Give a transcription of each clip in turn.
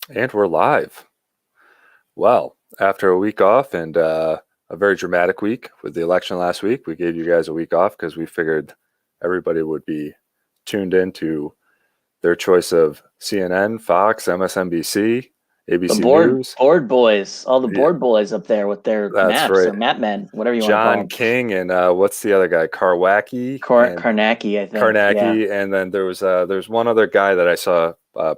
And we're live. Well, after a week off and a very dramatic week with the election last week, we gave you guys a week off because we figured everybody would be tuned into their choice of CNN, Fox, MSNBC, The ABC board News. board boys, all the Yeah, board boys up there with their that's maps right. or map men, whatever you want to call John them. King and what's the other guy? Karwacki and Karnacki, I think. Yeah. Karnacki, and then there's one other guy that I saw.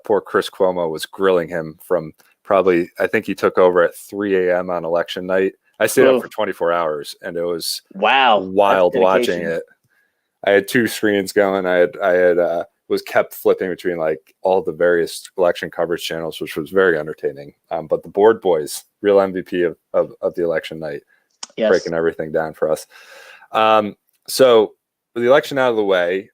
Poor Chris Cuomo was grilling him from probably. I think he took over at 3 a.m. on election night. I stayed up Ooh, for 24 hours, and it was wow, that's wild watching dedication. it. I had two screens going. I had was kept flipping between like all the various election coverage channels, which was very entertaining. But the board boys, real MVP of the election night, Yes. breaking everything down for us. So with the election out of the way,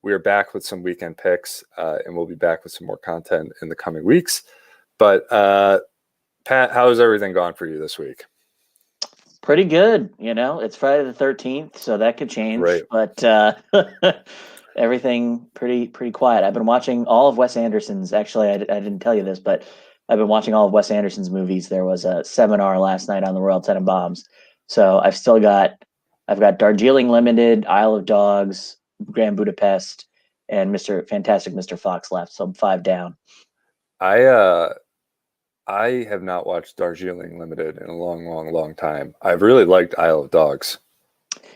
we are back with some weekend picks, and we'll be back with some more content in the coming weeks. But Pat, how has everything gone for you this week? Pretty good, It's Friday the 13th, so that could change, Right. but everything pretty quiet. I've been watching all of Wes Anderson's. Actually, I didn't tell you this, but I've been watching all of Wes Anderson's movies. There was a seminar last night on the Royal Tenenbaums. So I've got Darjeeling Limited, Isle of Dogs, Grand Budapest, and Mr. Fox left. So I'm 5 down. I have not watched Darjeeling Limited in a long time. I've really liked Isle of Dogs.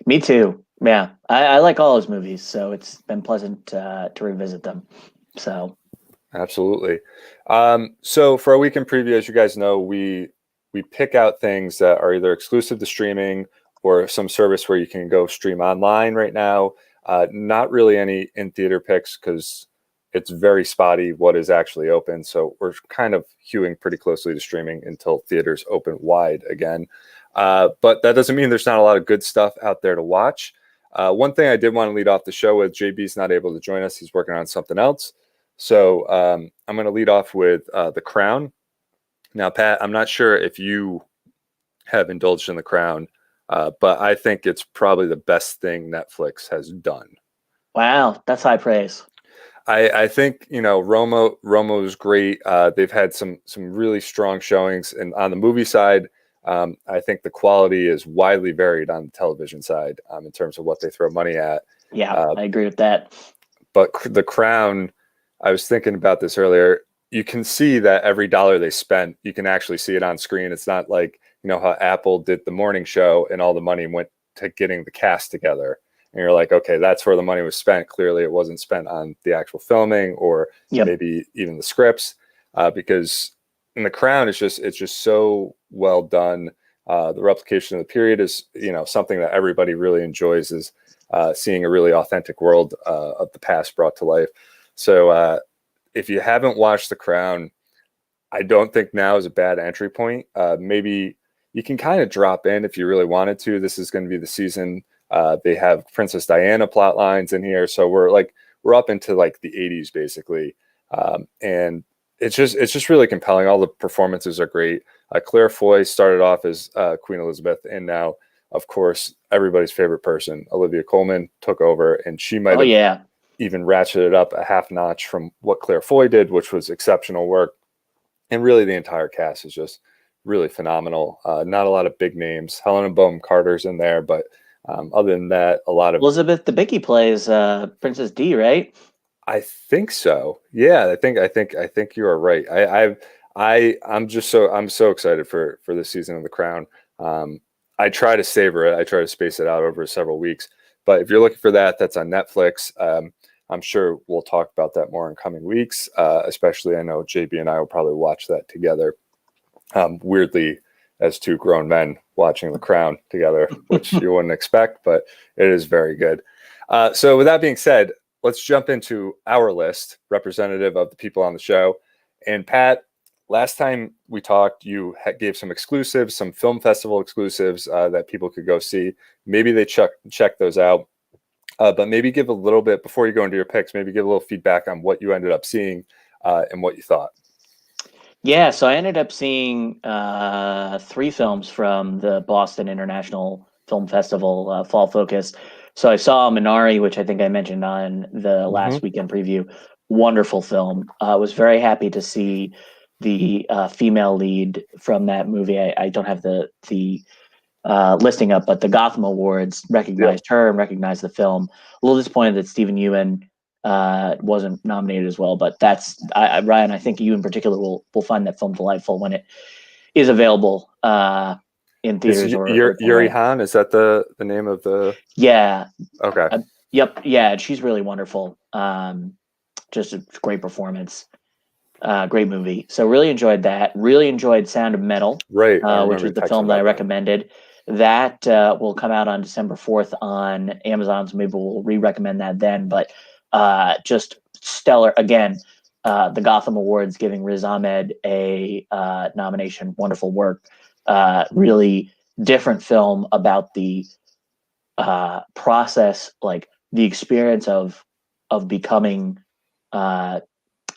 Me too. Yeah, I like all his movies, so it's been pleasant to revisit them. So Absolutely. So for our weekend preview, as you guys know, we pick out things that are either exclusive to streaming or some service where you can go stream online right now. Not really any in theater picks because it's very spotty what is actually open. So we're kind of hewing pretty closely to streaming until theaters open wide again. But that doesn't mean there's not a lot of good stuff out there to watch. One thing I did want to lead off the show with, JB's not able to join us. He's working on something else. So I'm going to lead off with The Crown. Now, Pat, I'm not sure if you have indulged in The Crown, but I think it's probably the best thing Netflix has done. wow, that's high praise. I think Romo is great. They've had some really strong showings, and on the movie side, I think the quality is widely varied on the television side in terms of what they throw money at. Yeah, I agree with that. But The Crown, I was thinking about this earlier. You can see that every dollar they spent, you can actually see it on screen. It's not like how Apple did the morning show and all the money went to getting the cast together. And you're like, okay, that's where the money was spent. Clearly, it wasn't spent on the actual filming or Yep. maybe even the scripts, because in The Crown, it's just so well done. The replication of the period is something that everybody really enjoys, is seeing a really authentic world of the past brought to life. So if you haven't watched The Crown, I don't think now is a bad entry point. Maybe you can kind of drop in if you really wanted to. This is going to be the season. They have Princess Diana plot lines in here, so we're up into like the 80s basically, and it's just really compelling. All the performances are great. Claire Foy started off as Queen Elizabeth, and now, of course, everybody's favorite person, Olivia Colman, took over, and she might Oh have yeah. even ratcheted up a half notch from what Claire Foy did, which was exceptional work. And really, the entire cast is just really phenomenal. Not a lot of big names. Helena Bonham Carter's in there, but other than that, a lot of. Elizabeth Debicki plays Princess D, right? I think so. Yeah, I think you are right. I'm so excited for this season of The Crown. I try to savor it. I try to space it out over several weeks. But if you're looking for that, that's on Netflix. I'm sure we'll talk about that more in coming weeks. Especially, I know JB and I will probably watch that together. Weirdly, as two grown men watching The Crown together, which you wouldn't expect, but it is very good. So with that being said, let's jump into our list, representative of the people on the show. And Pat, last time we talked, you gave some exclusives, some film festival exclusives that people could go see. Maybe they check those out. But maybe give a little bit, before you go into your picks, maybe give a little feedback on what you ended up seeing and what you thought. Yeah, so I ended up seeing 3 films from the Boston International Film Festival Fall Focus. So I saw Minari, which I think I mentioned on the Mm-hmm. last weekend preview. wonderful film. I was very happy to see the female lead from that movie. I don't have the listing up, but the Gotham Awards recognized her and recognized the film. A little disappointed that Stephen Ewan wasn't nominated as well, but that's Ryan. I think you in particular will find that film delightful when it is available in theaters. Yuri Han, is that the name of the? Yeah. Okay. Yep. Yeah, she's really wonderful. Just a great performance. Great movie. So really enjoyed that. Really enjoyed Sound of Metal, right? Which is the film that I recommended. That will come out on December 4th on Amazon. So maybe we'll re-recommend that then. But just stellar. Again, the Gotham Awards giving Riz Ahmed a nomination. Wonderful work. Really different film about the process, like the experience of becoming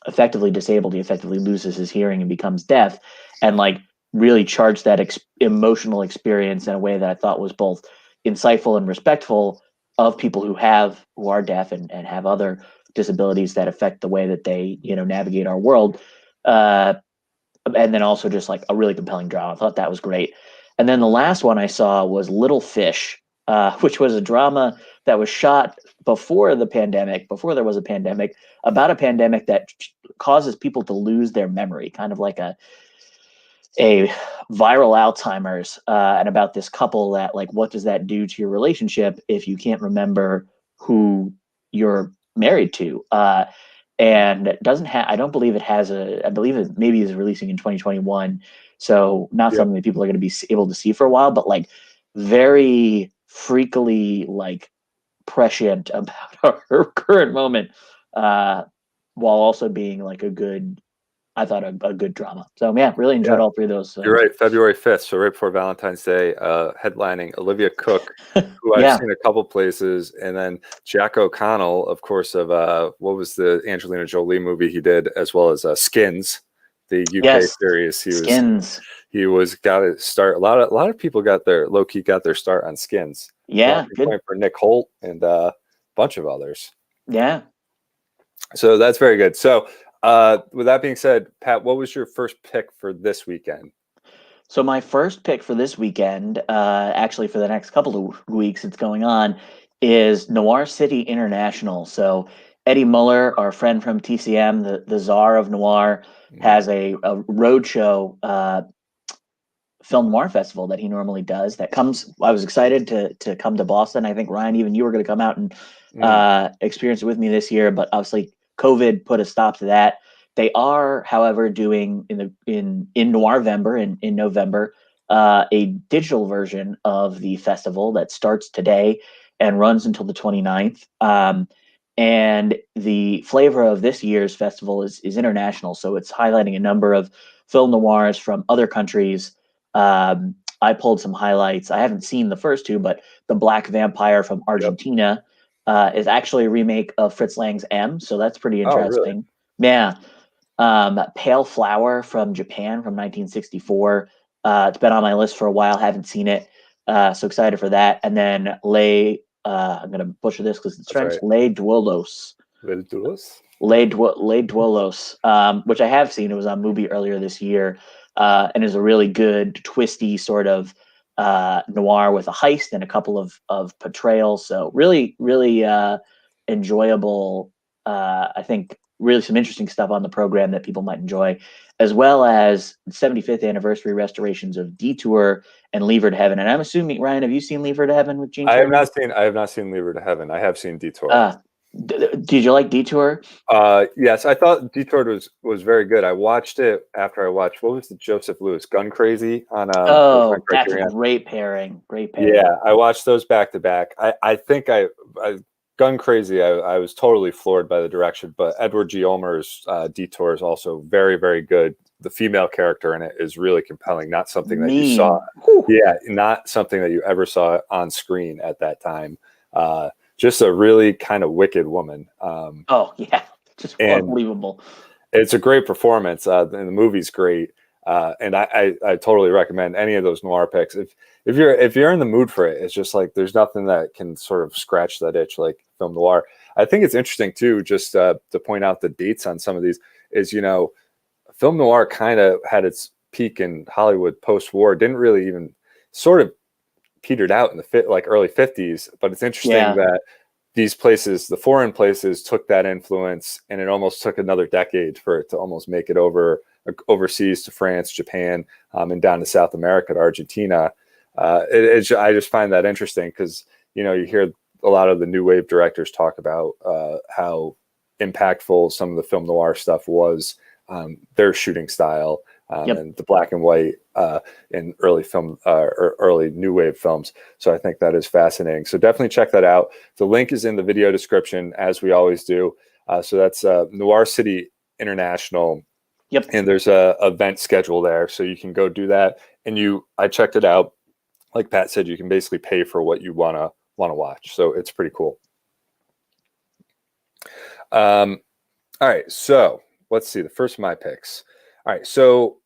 effectively disabled. He effectively loses his hearing and becomes deaf, and like really charged that emotional experience in a way that I thought was both insightful and respectful of people who are deaf and have other disabilities that affect the way that they navigate our world. And then also just like a really compelling drama. I thought that was great. And then the last one I saw was Little Fish, which was a drama that was shot before the pandemic, before there was a pandemic, about a pandemic that causes people to lose their memory, kind of like a viral Alzheimer's, and about this couple that, like, what does that do to your relationship if you can't remember who you're married to? And it doesn't have, I don't believe it has I believe it maybe is releasing in 2021. So not something that people are going to be able to see for a while, but like very freakily like prescient about her current moment, while also being like a good drama. So yeah, really enjoyed all three of those. So. You're right. February 5th, so right before Valentine's Day, headlining Olivia Cooke, who I've seen a couple places, and then Jack O'Connell, of course, of what was the Angelina Jolie movie he did, as well as Skins, the UK series. He was got to start. A lot of people got their start on Skins. Yeah, good for Nick Holt and a bunch of others. Yeah. So that's very good. So with that being said, Pat, what was your first pick for this weekend? So my first pick for this weekend, actually for the next couple of weeks it's going on, is Noir City International. So Eddie Muller, our friend from TCM, the czar of noir, has a roadshow Film Noir festival that he normally does. That comes. I was excited to come to Boston. I think Ryan, even you were going to come out and experience it with me this year, but obviously COVID put a stop to that. They are, however, doing in Noirvember in November a digital version of the festival that starts today and runs until the 29th. And the flavor of this year's festival is international, so it's highlighting a number of film noirs from other countries. I pulled some highlights. I haven't seen the first two, but The Black Vampire from Argentina is actually a remake of Fritz Lang's M, so that's pretty interesting. Oh, really? Yeah. Pale Flower from Japan from 1964. It's been on my list for a while. Haven't seen it. So excited for that. And then I'm going to butcher this because it's French. Right. Les Duolos. Les Duolos? Les Duolos, which I have seen. It was on Mubi earlier this year, and is a really good, twisty sort of noir with a heist and a couple of portrayals. So really, really enjoyable. I think really some interesting stuff on the program that people might enjoy, as well as 75th anniversary restorations of Detour and Lever to Heaven. And I'm assuming, Ryan, have you seen Lever to Heaven with Gene Sherman? I have not seen Lever to Heaven. I have seen Detour. Did you like Detour? Yes, I thought Detour was very good. I watched it after I watched, what was the Joseph Lewis, Gun Crazy on that's a great pairing. Yeah, I watched those back to back. I think Gun Crazy, I was totally floored by the direction, but Edward G. Ulmer's Detour is also very, very good. The female character in it is really compelling, not something that you saw. Yeah, not something that you ever saw on screen at that time. Just a really kind of wicked woman. Just unbelievable. It's a great performance, and the movie's great. And I totally recommend any of those noir picks. If you're in the mood for it, it's just like there's nothing that can sort of scratch that itch like film noir. I think it's interesting too, just to point out the dates on some of these is, film noir kind of had its peak in Hollywood post-war, didn't really even sort of petered out in the early 50s, but it's interesting that these places, the foreign places, took that influence, and it almost took another decade for it to almost make it overseas to France, Japan, and down to South America to Argentina. I just find that interesting because you hear a lot of the new wave directors talk about how impactful some of the film noir stuff was, their shooting style, and the black and white in early film or early new wave films. So I think that is fascinating. So definitely check that out. The link is in the video description, as we always do. So that's Noir City International. Yep. And there's a event schedule there, so you can go do that. And I checked it out. Like Pat said, you can basically pay for what you wanna watch. So it's pretty cool. All right, so let's see. The first of my picks. All right, so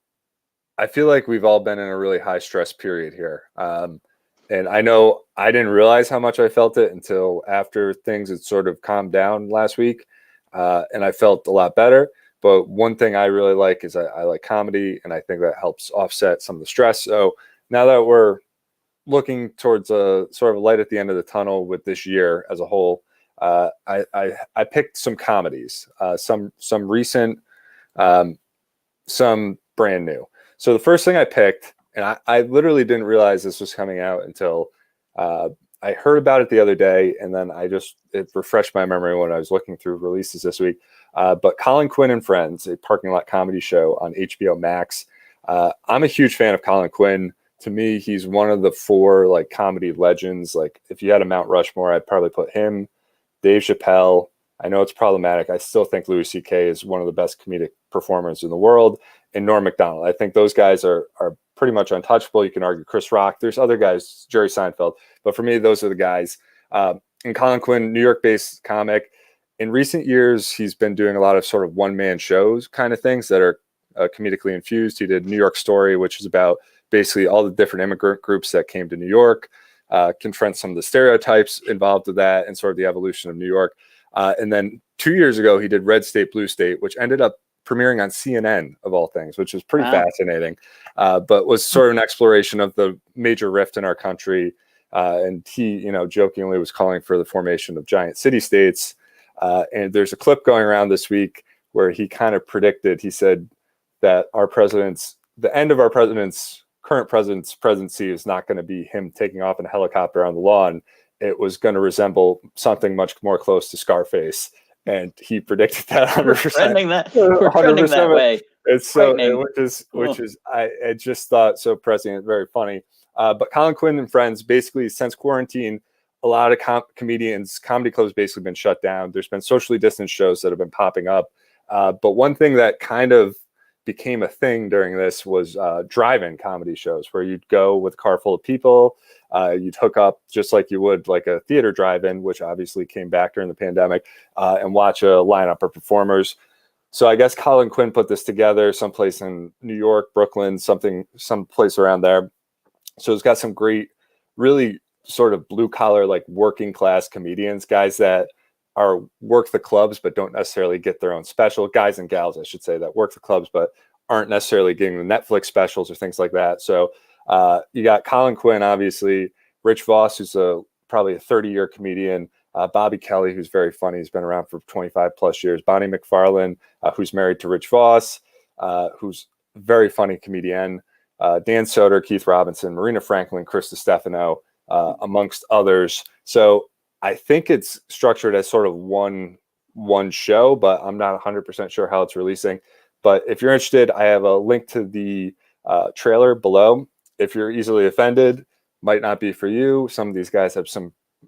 I feel like we've all been in a really high stress period here. And I know I didn't realize how much I felt it until after things had sort of calmed down last week. And I felt a lot better. But one thing I really like is I like comedy, and I think that helps offset some of the stress. So now that we're looking towards a sort of light at the end of the tunnel with this year as a whole, I picked some comedies, some recent, some brand new. So the first thing I picked, and I literally didn't realize this was coming out until I heard about it the other day, and then it refreshed my memory when I was looking through releases this week. But Colin, Quinn and Friends, a parking lot comedy show on HBO Max. I'm a huge fan of Colin Quinn. To me, he's one of the 4 comedy legends. Like if you had a Mount Rushmore, I'd probably put him, Dave Chappelle. I know it's problematic. I still think Louis C.K. is one of the best comedic performers in the world, and Norm Macdonald. I think those guys are pretty much untouchable. You can argue Chris Rock. There's other guys, Jerry Seinfeld, but for me, those are the guys. And Colin Quinn, New York-based comic. In recent years, he's been doing a lot of sort of one-man shows kind of things that are comedically infused. He did New York Story, which is about basically all the different immigrant groups that came to New York, confront some of the stereotypes involved with that and sort of the evolution of New York. And then 2 years ago, he did Red State, Blue State, which ended up premiering on CNN of all things, which was pretty fascinating, but was sort of an exploration of the major rift in our country. And he, jokingly was calling for the formation of giant city-states. And there's a clip going around this week where he kind of predicted, he said that the end of our current president's presidency is not going to be him taking off in a helicopter on the lawn. It was going to resemble something much more close to Scarface. And he predicted that 100%. We're trending that way. It's so, I just thought so prescient, very funny. But Colin Quinn and Friends, basically since quarantine, a lot of comedy clubs basically been shut down. There's been socially distanced shows that have been popping up. But one thing that kind of became a thing during this was drive-in comedy shows where you'd go with a car full of people. You'd hook up just like you would like a theater drive-in, which obviously came back during the pandemic, and watch a lineup of performers. So I guess Colin Quinn put this together someplace in New York, Brooklyn, someplace around there. So it's got some great, really sort of blue collar, like working class comedians, guys that work the clubs but don't necessarily get their own special, guys and gals, I should say, that work the clubs but aren't necessarily getting the Netflix specials or things like that. So you got Colin Quinn, obviously, Rich Voss, who's probably a 30-year comedian, Bobby Kelly, who's very funny, he's been around for 25 plus years, Bonnie McFarland, who's married to Rich Voss, who's a very funny comedian, Dan Soder, Keith Robinson, Marina Franklin, Chris Distefano, amongst others. So I think it's structured as sort of one show, but I'm not 100% sure how it's releasing. But if you're interested, I have a link to the trailer below. If you're easily offended, might not be for you. Some of these guys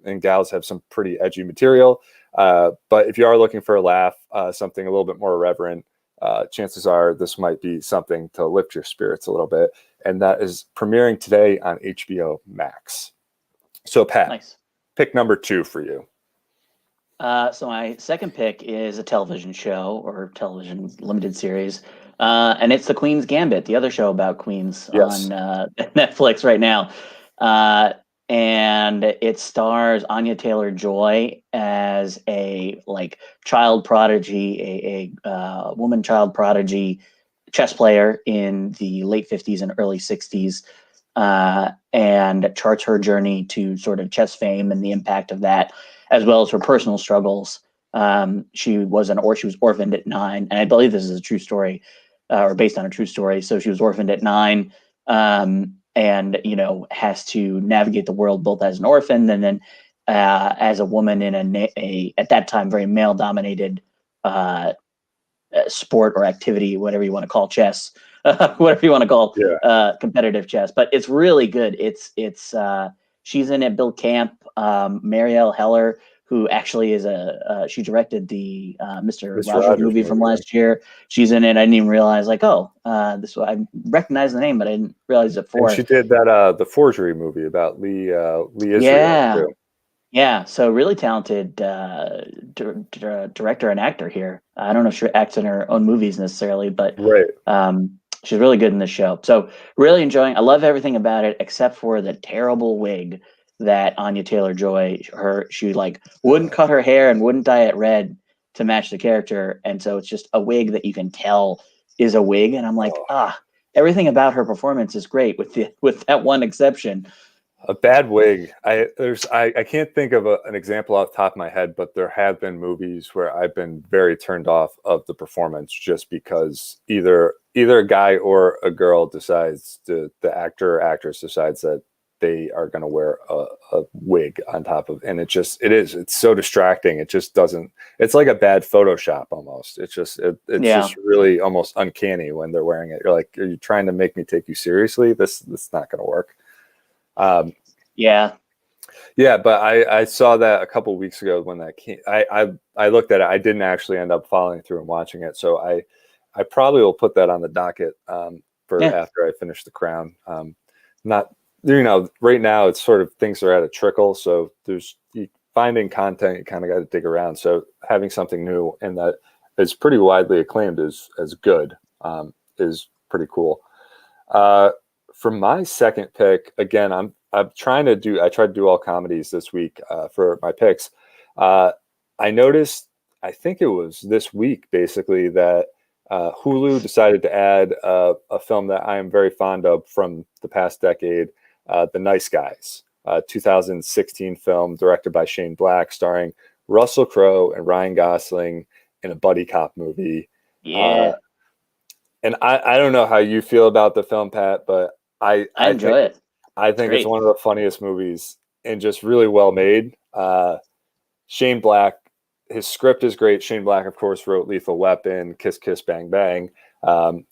and gals have some pretty edgy material. But if you are looking for a laugh, something a little bit more irreverent, chances are this might be something to lift your spirits a little bit. And that is premiering today on HBO Max. So Pat, nice. Pick number 2 for you. So my second pick is a television show or television limited series. And it's the Queens Gambit, the other show about Queens on Netflix right now. and it stars Anya Taylor-Joy as a like child prodigy, a woman child prodigy chess player in the late 50s and early 60s, and charts her journey to sort of chess fame and the impact of that, as well as her personal struggles. She was orphaned at 9, and I believe this is a true story, or based on a true story. So she was orphaned at 9, and has to navigate the world both as an orphan and then as a woman in a at that time very male dominated sport or activity, whatever you want to call chess, whatever you want to call Yeah. competitive chess. But it's really good. It's she's in it. Bill Camp, Marielle Heller, who actually is she directed the Mr. Mr. Rogers Rogers movie from movie. last year. She's in it. I didn't even realize this. I recognize the name, but I didn't realize it And for. she did that the forgery movie about Lee Israel Yeah. too. Yeah, so really talented director and actor here. I don't know if she acts in her own movies necessarily, but Right. she's really good in this show. So really enjoying. I love everything about it except for the terrible wig that Anya Taylor-Joy she like wouldn't cut her hair and wouldn't dye it red to match the character, and so it's just a wig that you can tell is a wig. And I'm like, everything about her performance is great with that one exception. A bad wig. I can't think of an example off the top of my head, but there have been movies where I've been very turned off of the performance just because either a guy or a girl decides the actor or actress decides that they are going to wear a wig on top of, and it's so distracting. It just doesn't. It's like a bad Photoshop almost. It's Yeah. just really almost uncanny when they're wearing it. You're like, are you trying to make me take you seriously? This not going to work. Yeah. Yeah, but I saw that a couple weeks ago when that came. I looked at it. I didn't actually end up following through and watching it, so I probably will put that on the docket for after I finish The Crown. Not right now it's sort of things are at a trickle, so finding content you kind of got to dig around. So having something new and that is pretty widely acclaimed as good is pretty cool. For my second pick, again, I tried to do all comedies this week for my picks. I noticed, I think it was this week, basically, that Hulu decided to add a film that I am very fond of from the past decade, The Nice Guys, 2016 film directed by Shane Black, starring Russell Crowe and Ryan Gosling in a buddy cop movie. Yeah. And I don't know how you feel about the film, Pat, but I I enjoy think it. it's Great. one of the funniest movies and just really well made. Shane Black, his script is great. Shane Black, of course, wrote Lethal Weapon, Kiss Kiss Bang Bang.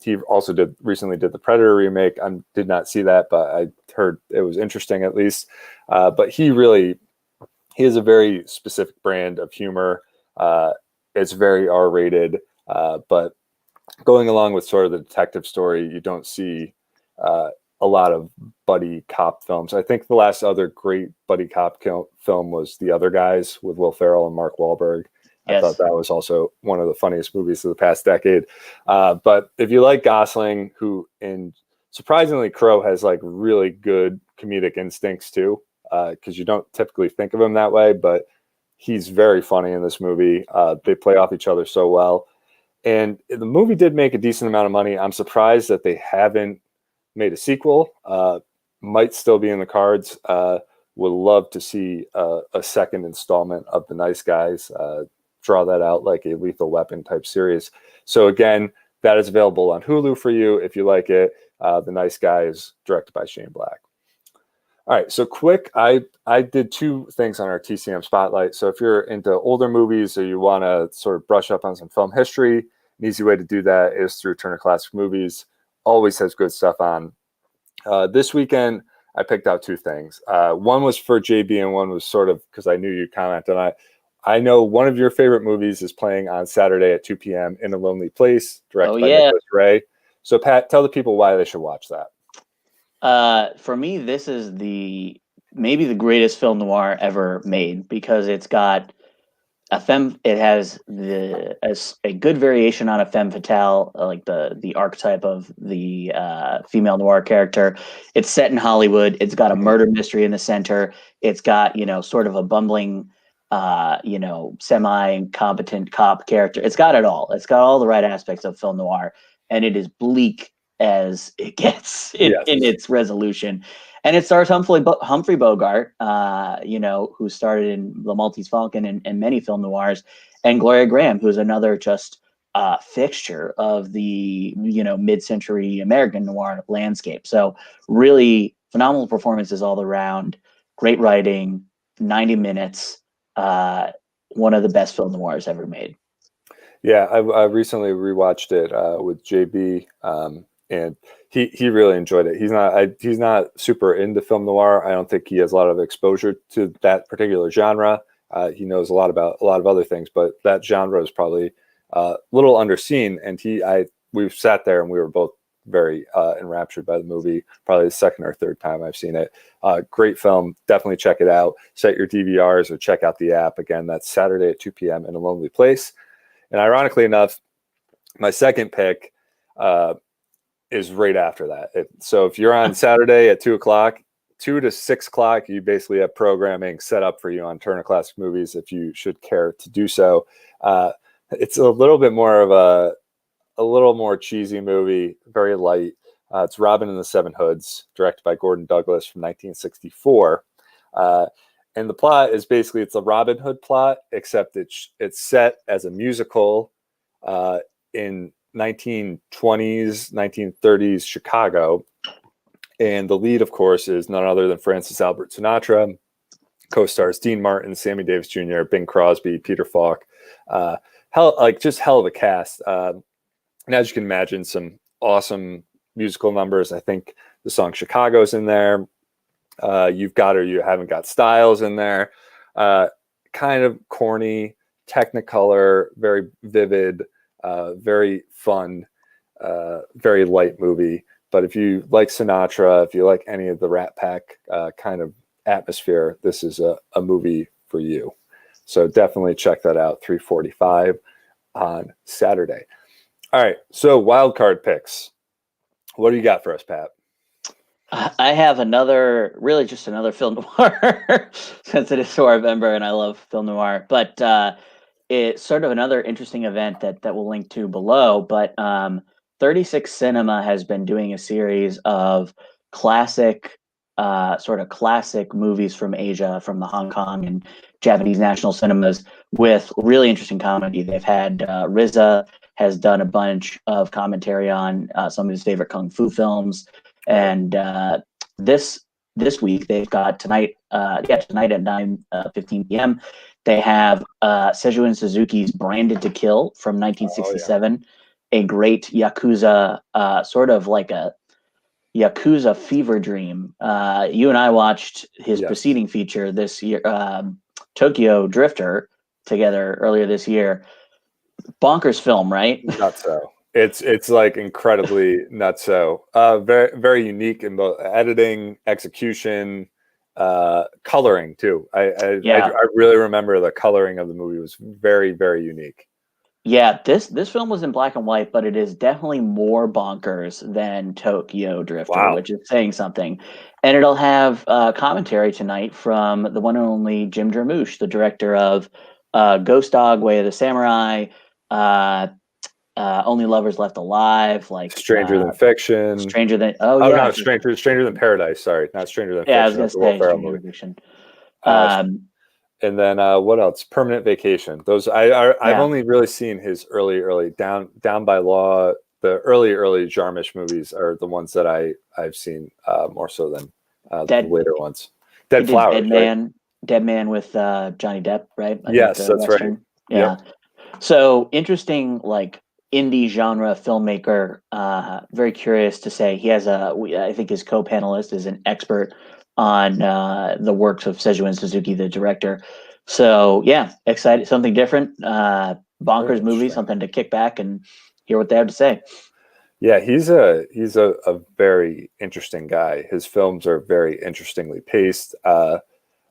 He also recently did the Predator remake. I did not see that, but I heard it was interesting at least. But he has a very specific brand of humor. It's very R-rated, but going along with sort of the detective story, you don't see a lot of buddy cop films. I think the last other great buddy cop film was The Other Guys with Will Ferrell and Mark Wahlberg. I thought that was also one of the funniest movies of the past decade. But if you like Gosling, surprisingly, Crowe has like really good comedic instincts too, because you don't typically think of him that way, but he's very funny in this movie. They play off each other so well. And the movie did make a decent amount of money. I'm surprised that they haven't made a sequel. Might still be in the cards. Would love to see a second installment of The Nice Guys. Draw that out like a Lethal Weapon type series. So again, that is available on Hulu for you if you like it. The Nice Guys, directed by Shane Black. All right, so quick, I did two things on our TCM Spotlight. So if you're into older movies or you want to sort of brush up on some film history, an easy way to do that is through Turner Classic Movies. Always has good stuff on. This weekend, I picked out two things. One was for JB and one was sort of because I knew you'd comment on it. I know one of your favorite movies is playing on Saturday at 2 p.m. In a Lonely Place, directed by Nicholas Ray. So Pat, tell the people why they should watch that. For me, this is maybe the greatest film noir ever made because it's got It has a good variation on a femme fatale, like the archetype of the female noir character. It's set in Hollywood. It's got a murder mystery in the center. It's got, sort of a bumbling, semi-competent cop character. It's got it all. It's got all the right aspects of film noir, and it is bleak as it gets in its resolution. And it stars Humphrey Bogart, who starred in The Maltese Falcon and many film noirs, and Gloria Graham, who's another just fixture of the mid-century American noir landscape. So really phenomenal performances all around. Great writing, 90 minutes. One of the best film noirs ever made. Yeah, I recently rewatched it with JB. And he really enjoyed it. He's not super into film noir. I don't think he has a lot of exposure to that particular genre. He knows a lot about a lot of other things, but that genre is probably a little underseen. And we've sat there and we were both very enraptured by the movie. Probably the second or third time I've seen it. Great film. Definitely check it out. Set your DVRs or check out the app. Again, that's Saturday at 2 p.m. in a Lonely Place. And ironically enough, my second pick is right after that. So if you're on Saturday at 2 o'clock, 2 to 6 o'clock, you basically have programming set up for you on Turner Classic Movies if you should care to do so. It's a little bit more of a little more cheesy movie, very light. It's Robin and the Seven Hoods, directed by Gordon Douglas from 1964. And the plot is basically, it's a Robin Hood plot, except it's set as a musical in 1920s, 1930s Chicago. And the lead, of course, is none other than Francis Albert Sinatra. Co-stars Dean Martin, Sammy Davis Jr., Bing Crosby, Peter Falk. Hell of a cast. And as you can imagine, some awesome musical numbers. I think the song Chicago's in there. You've Got or You Haven't Got Styles in there. Kind of corny, Technicolor, very vivid, very fun, very light movie. But if you like Sinatra, if you like any of the Rat Pack kind of atmosphere, this is a movie for you. So definitely check that out, 3:45 on Saturday. All right, so wild card picks. What do you got for us, Pat? I have just another film noir, since it is November and I love film noir. But it's sort of another interesting event that we'll link to below. But 36 Cinema has been doing a series of classic movies from Asia, from the Hong Kong and Japanese national cinemas, with really interesting comedy. They've had RZA has done a bunch of commentary on some of his favorite kung fu films. And this week they've got tonight at 9:15 p.m. they have Sejuan Suzuki's Branded to Kill from 1967, a great Yakuza, sort of like a Yakuza fever dream. You and I watched his preceding feature this year, Tokyo Drifter, together earlier this year. Bonkers film, right? Not so. It's like incredibly nutso. Very, very unique in both editing, execution, coloring too. I really remember the coloring of the movie was very, very unique. Yeah, this film was in black and white, but it is definitely more bonkers than Tokyo Drifter, which is saying something. And it'll have commentary tonight from the one and only Jim Jarmusch, the director of Ghost Dog, Way of the Samurai, Only Lovers Left Alive, like Stranger Than Fiction, Stranger Than Stranger Than Paradise. Sorry, not Stranger Than Fiction. I was gonna say Stranger Than Fiction. And then what else? Permanent Vacation. Those I've only really seen his early Down by Law. The early Jarmusch movies are the ones that I've seen more so than the later ones. Dead Flowers, Dead Man with Johnny Depp, right? Yes, that's Western. right. Yeah. Yep. So interesting, like indie genre filmmaker. Very curious to say he has I think his co-panelist is an expert on the works of Sejuan Suzuki, the director. So yeah, excited, something different, bonkers movie, something to kick back and hear what they have to say. Yeah, he's a very interesting guy. His films are very interestingly paced.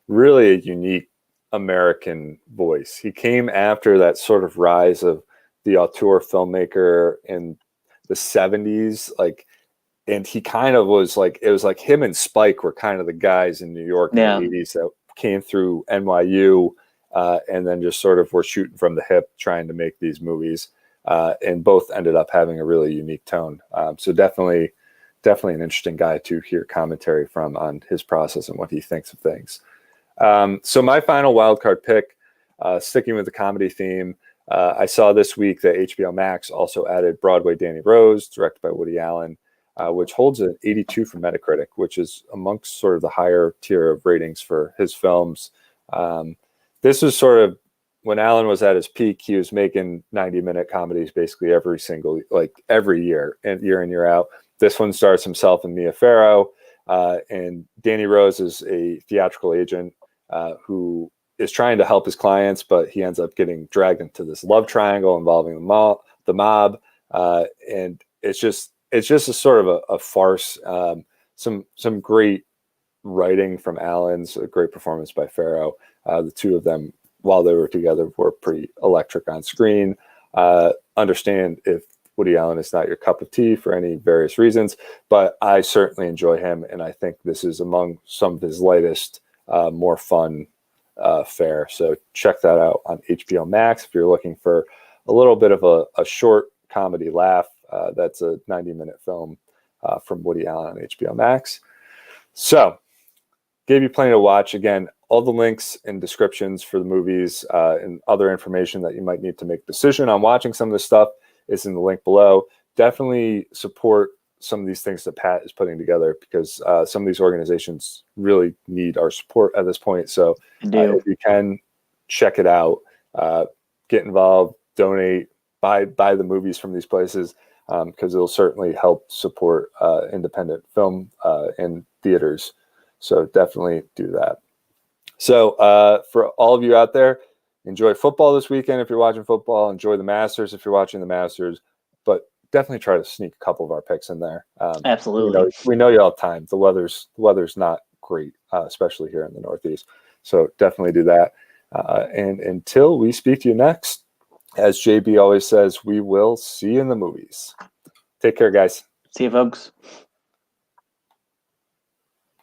Really a unique American voice. He came after that sort of rise of the auteur filmmaker in the 70s, like, and he kind of was like, it was like him and Spike were kind of the guys in New York in Yeah. the 80s that came through NYU and then just sort of were shooting from the hip trying to make these movies, and both ended up having a really unique tone. So definitely an interesting guy to hear commentary from on his process and what he thinks of things. So my final wildcard pick, sticking with the comedy theme, I saw this week that HBO Max also added Broadway Danny Rose, directed by Woody Allen, which holds an 82 from Metacritic, which is amongst sort of the higher tier of ratings for his films. This was sort of when Allen was at his peak. He was making 90-minute comedies basically every year and year in, year out. This one stars himself and Mia Farrow, and Danny Rose is a theatrical agent who is trying to help his clients, but he ends up getting dragged into this love triangle involving the mob, and it's just a sort of a farce. Some great writing from Allen's, a great performance by Farrow. The two of them, while they were together, were pretty electric on screen. Understand if Woody Allen is not your cup of tea for any various reasons, but I certainly enjoy him, and I think this is among some of his lightest, more fun fare. So check that out on HBO Max if you're looking for a little bit of a short comedy laugh. That's a 90-minute film from Woody Allen on HBO Max. So gave you plenty to watch. Again, all the links and descriptions for the movies and other information that you might need to make a decision on watching some of this stuff is in the link below. Definitely support some of these things that Pat is putting together, because some of these organizations really need our support at this point. So if you can, check it out, get involved, donate, buy the movies from these places, because it'll certainly help support independent film and theaters. So definitely do that. So for all of you out there, enjoy football this weekend if you're watching football. Enjoy the Masters if you're watching the Masters. But definitely try to sneak a couple of our picks in there. Absolutely. We know you'll have time. The weather's not great, especially here in the Northeast. So definitely do that. And until we speak to you next, as JB always says, we will see you in the movies. Take care, guys. See you, folks.